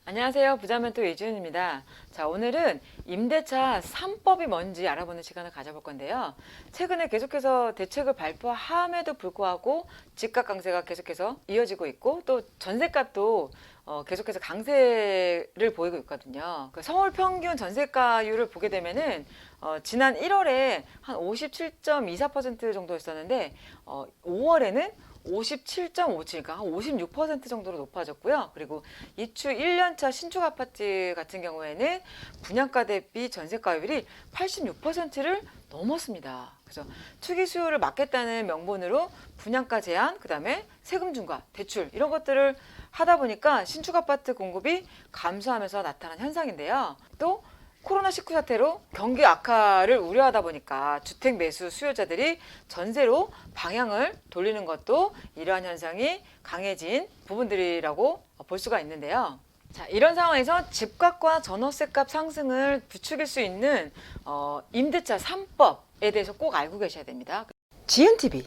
안녕하세요. 부자멘토 이주은입니다. 자, 오늘은 임대차 3법이 뭔지 알아보는 시간을 가져볼 건데요. 최근에 계속해서 대책을 발표함에도 불구하고 집값 강세가 계속해서 이어지고 있고 또 전세값도 계속해서 강세를 보이고 있거든요. 그 서울 평균 전세가율을 보게 되면은 지난 1월에 한 57.24% 정도였었는데 5월에는 57.57, 그러니까 한 56% 정도로 높아졌고요. 그리고 입주 1년차 신축 아파트 같은 경우에는 분양가 대비 전세가율이 86%를 넘었습니다. 그래서 투기 수요를 막겠다는 명분으로 분양가 제한, 그다음에 세금 중과, 대출 이런 것들을 하다 보니까 신축 아파트 공급이 감소하면서 나타난 현상인데요. 또 코로나19 사태로 경기 악화를 우려하다 보니까 주택 매수 수요자들이 전세로 방향을 돌리는 것도 이러한 현상이 강해진 부분들이라고 볼 수가 있는데요. 자, 이런 상황에서 집값과 전월세값 상승을 부추길 수 있는 임대차 3법에 대해서 꼭 알고 계셔야 됩니다. GNTV.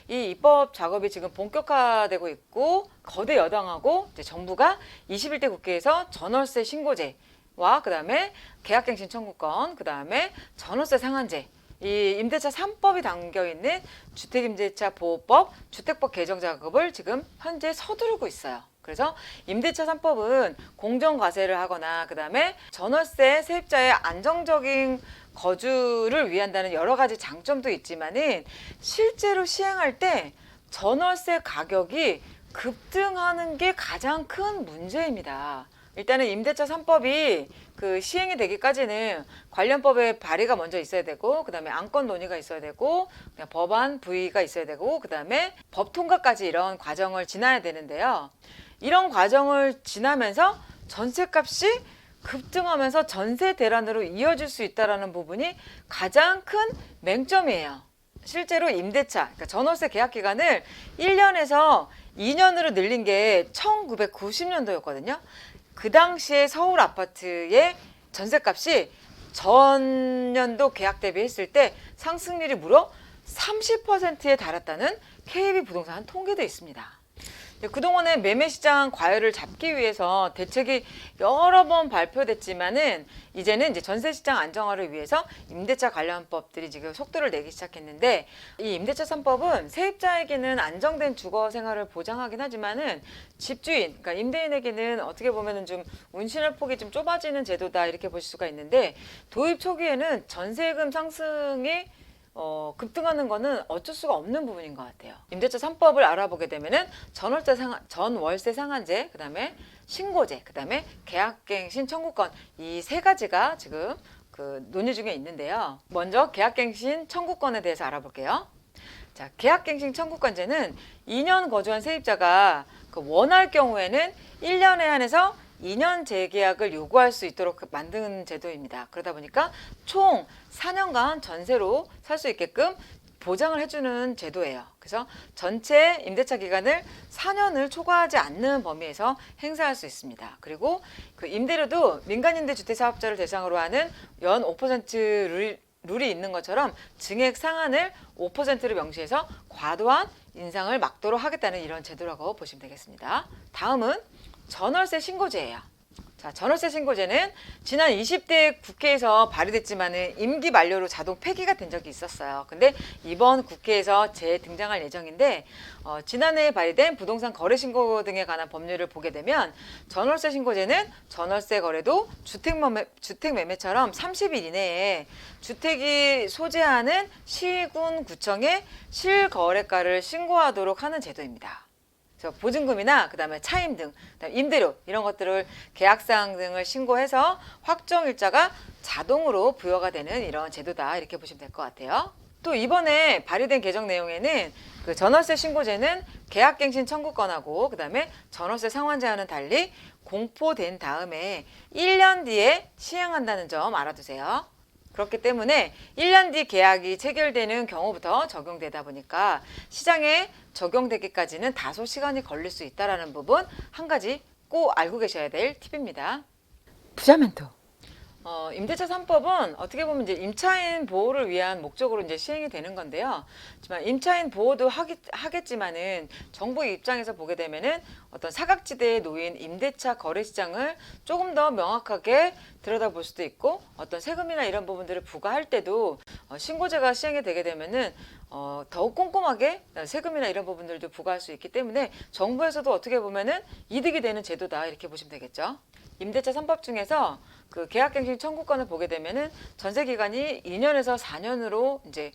이 입법 작업이 지금 본격화되고 있고 거대 여당하고 이제 정부가 21대 국회에서 전월세 신고제 와 그다음에 계약갱신 청구권, 그다음에 전월세 상한제, 이 임대차 3법이 담겨 있는 주택임대차 보호법, 주택법 개정 작업을 지금 현재 서두르고 있어요. 그래서 임대차 3법은 공정과세를 하거나 그다음에 전월세 세입자의 안정적인 거주를 위한다는 여러 가지 장점도 있지만은 실제로 시행할 때 전월세 가격이 급등하는 게 가장 큰 문제입니다. 일단은 임대차 3법이 그 시행이 되기까지는 관련 법의 발의가 먼저 있어야 되고, 그 다음에 안건 논의가 있어야 되고, 그냥 법안 부의가 있어야 되고, 그 다음에 법 통과까지 이런 과정을 지나야 되는데요. 이런 과정을 지나면서 전세값이 급등하면서 전세 대란으로 이어질 수 있다는 부분이 가장 큰 맹점이에요. 실제로 임대차, 그러니까 전월세 계약 기간을 1년에서 2년으로 늘린 게 1990년도였거든요. 그 당시에 서울 아파트의 전세값이 전년도 계약 대비했을 때 상승률이 무려 30%에 달했다는 KB 부동산 통계도 있습니다. 그동안에 매매시장 과열을 잡기 위해서 대책이 여러 번 발표됐지만은 이제는 이제 전세시장 안정화를 위해서 임대차 관련 법들이 지금 속도를 내기 시작했는데, 이 임대차 3법은 세입자에게는 안정된 주거 생활을 보장하긴 하지만은 집주인, 그러니까 임대인에게는 어떻게 보면은 좀 운신의 폭이 좀 좁아지는 제도다 이렇게 보실 수가 있는데, 도입 초기에는 전세금 상승이 급등하는 거는 어쩔 수가 없는 부분인 것 같아요. 임대차 3법을 알아보게 되면은 전월세 상한제, 그 다음에 신고제, 그 다음에 계약갱신 청구권, 이 세 가지가 지금 그 논의 중에 있는데요. 먼저 계약갱신 청구권에 대해서 알아볼게요. 자, 계약갱신 청구권제는 2년 거주한 세입자가 그 원할 경우에는 1년에 한해서 2년 재계약을 요구할 수 있도록 만든 제도입니다. 그러다 보니까 총 4년간 전세로 살 수 있게끔 보장을 해주는 제도예요. 그래서 전체 임대차 기간을 4년을 초과하지 않는 범위에서 행사할 수 있습니다. 그리고 그 임대료도 민간임대주택사업자를 대상으로 하는 연 5% 룰이 있는 것처럼 증액 상한을 5%로 명시해서 과도한 인상을 막도록 하겠다는 이런 제도라고 보시면 되겠습니다. 다음은 전월세 신고제예요. 자, 전월세 신고제는 지난 20대 국회에서 발의됐지만은 임기 만료로 자동 폐기가 된 적이 있었어요. 근데 이번 국회에서 재등장할 예정인데, 지난해 발의된 부동산 거래 신고 등에 관한 법률을 보게 되면 전월세 신고제는 전월세 거래도 주택 매매처럼 30일 이내에 주택이 소재하는 시군 구청에 실거래가를 신고하도록 하는 제도입니다. 보증금이나 그다음에 차임 등, 그다음에 임대료 이런 것들을 계약사항 등을 신고해서 확정 일자가 자동으로 부여가 되는 이런 제도다 이렇게 보시면 될 것 같아요. 또 이번에 발의된 개정 내용에는 그 전월세 신고제는 계약갱신 청구권하고 그다음에 전월세 상환제와는 달리 공포된 다음에 1년 뒤에 시행한다는 점 알아두세요. 그렇기 때문에 1년 뒤 계약이 체결되는 경우부터 적용되다 보니까 시장에 적용되기까지는 다소 시간이 걸릴 수 있다는 부분 한 가지 꼭 알고 계셔야 될 팁입니다. 부자멘토. 임대차 3법은 어떻게 보면 이제 임차인 보호를 위한 목적으로 이제 시행이 되는 건데요. 하지만 임차인 보호도 하겠지만은 정부 입장에서 보게 되면은 어떤 사각지대에 놓인 임대차 거래 시장을 조금 더 명확하게 들여다볼 수도 있고, 어떤 세금이나 이런 부분들을 부과할 때도 신고제가 시행이 되게 되면은 더욱 꼼꼼하게 세금이나 이런 부분들도 부과할 수 있기 때문에 정부에서도 어떻게 보면은 이득이 되는 제도다, 이렇게 보시면 되겠죠. 임대차 3법 중에서 그 계약갱신 청구권을 보게 되면은 전세 기간이 2년에서 4년으로 이제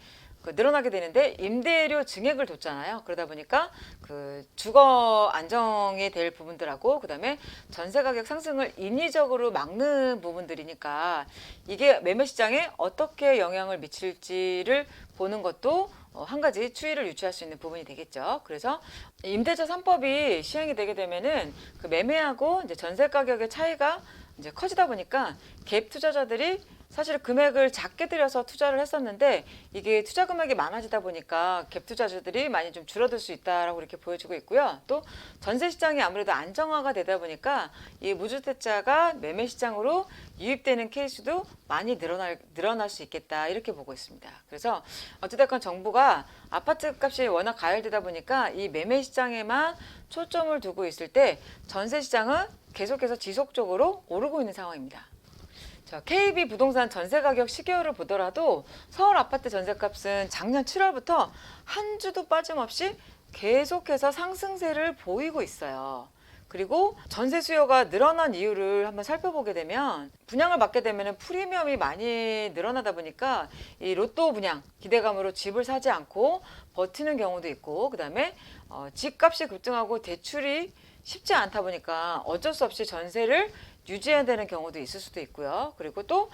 늘어나게 되는데, 임대료 증액을 뒀잖아요. 그러다 보니까 그 주거 안정이 될 부분들하고, 그다음에 전세 가격 상승을 인위적으로 막는 부분들이니까 이게 매매 시장에 어떻게 영향을 미칠지를 보는 것도 한 가지 추이를 유추할 수 있는 부분이 되겠죠. 그래서 임대차 3법이 시행이 되게 되면은 그 매매하고 이제 전세 가격의 차이가 이제 커지다 보니까 갭 투자자들이 사실 금액을 작게 들여서 투자를 했었는데, 이게 투자 금액이 많아지다 보니까 갭 투자자들이 많이 좀 줄어들 수 있다라고 이렇게 보여지고 있고요. 또 전세 시장이 아무래도 안정화가 되다 보니까 이 무주택자가 매매 시장으로 유입되는 케이스도 많이 늘어날 수 있겠다, 이렇게 보고 있습니다. 그래서 어찌됐건 정부가 아파트 값이 워낙 가열되다 보니까 이 매매 시장에만 초점을 두고 있을 때 전세 시장은 계속해서 지속적으로 오르고 있는 상황입니다. 자, KB 부동산 전세 가격 시계열을 보더라도 서울 아파트 전세값은 작년 7월부터 한 주도 빠짐없이 계속해서 상승세를 보이고 있어요. 그리고 전세 수요가 늘어난 이유를 한번 살펴보게 되면, 분양을 받게 되면 프리미엄이 많이 늘어나다 보니까 이 로또 분양 기대감으로 집을 사지 않고 버티는 경우도 있고, 그다음에 집값이 급등하고 대출이 쉽지 않다 보니까 어쩔 수 없이 전세를 유지해야 되는 경우도 있을 수도 있고요. 그리고 또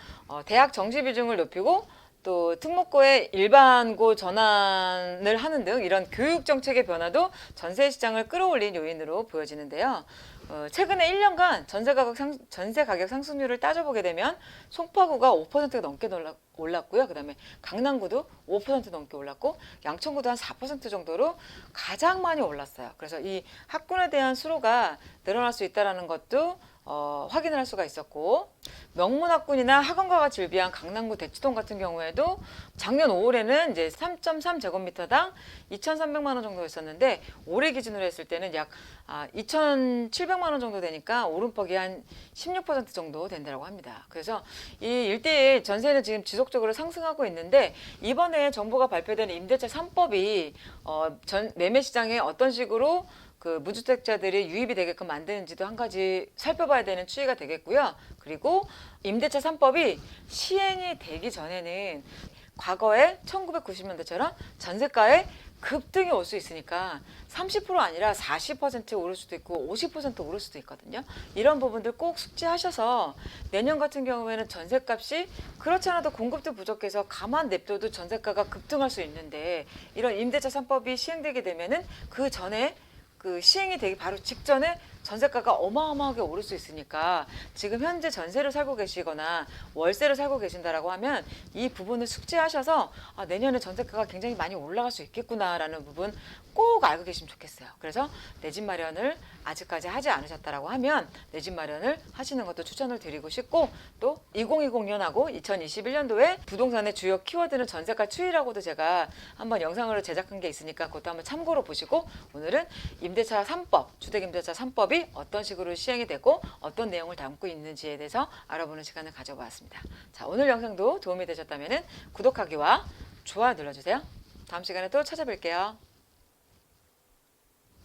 대학 정시 비중을 높이고 또 특목고의 일반고 전환을 하는 등 이런 교육 정책의 변화도 전세 시장을 끌어올린 요인으로 보여지는데요. 최근에 1년간 전세 가격 상승률을 따져보게 되면 송파구가 5%가 넘게 올랐고요. 그다음에 강남구도 5% 넘게 올랐고, 양천구도 한 4% 정도로 가장 많이 올랐어요. 그래서 이 학군에 대한 수요가 늘어날 수 있다는 것도 확인을 할 수가 있었고, 명문학군이나 학원가가 즐비한 강남구 대치동 같은 경우에도 작년 5월에는 이제 3.3제곱미터당 2,300만 원 정도 있었는데, 올해 기준으로 했을 때는 약 2,700만 원 정도 되니까 오름폭이 한 16% 정도 된다고 합니다. 그래서 이 일대의 전세는 지금 지속적으로 상승하고 있는데, 이번에 정부가 발표된 임대차 3법이 매매 시장에 어떤 식으로 그 무주택자들이 유입이 되게끔 만드는지도 한 가지 살펴봐야 되는 추이가 되겠고요. 그리고 임대차 3법이 시행이 되기 전에는 과거에 1990년대처럼 전세가에 급등이 올 수 있으니까 30% 아니라 40% 오를 수도 있고 50% 오를 수도 있거든요. 이런 부분들 꼭 숙지하셔서 내년 같은 경우에는 전세값이 그렇지 않아도 공급도 부족해서 가만 냅둬도 전세가가 급등할 수 있는데, 이런 임대차 3법이 시행되게 되면은 그 전에 그 시행이 되기 바로 직전에 전세가가 어마어마하게 오를 수 있으니까 지금 현재 전세를 살고 계시거나 월세를 살고 계신다라고 하면 이 부분을 숙지하셔서 내년에 전세가가 굉장히 많이 올라갈 수 있겠구나라는 부분 꼭 알고 계시면 좋겠어요. 그래서 내 집 마련을 아직까지 하지 않으셨다라고 하면 내 집 마련을 하시는 것도 추천을 드리고 싶고, 또 2020년하고 2021년도에 부동산의 주요 키워드는 전세가 추이라고도 제가 한번 영상으로 제작한 게 있으니까 그것도 한번 참고로 보시고, 오늘은 임대차 3법, 주택임대차 3법이 어떤 식으로 시행이 되고 어떤 내용을 담고 있는지에 대해서 알아보는 시간을 가져보았습니다. 자, 오늘 영상도 도움이 되셨다면 구독하기와 좋아요 눌러주세요. 다음 시간에 또 찾아뵐게요.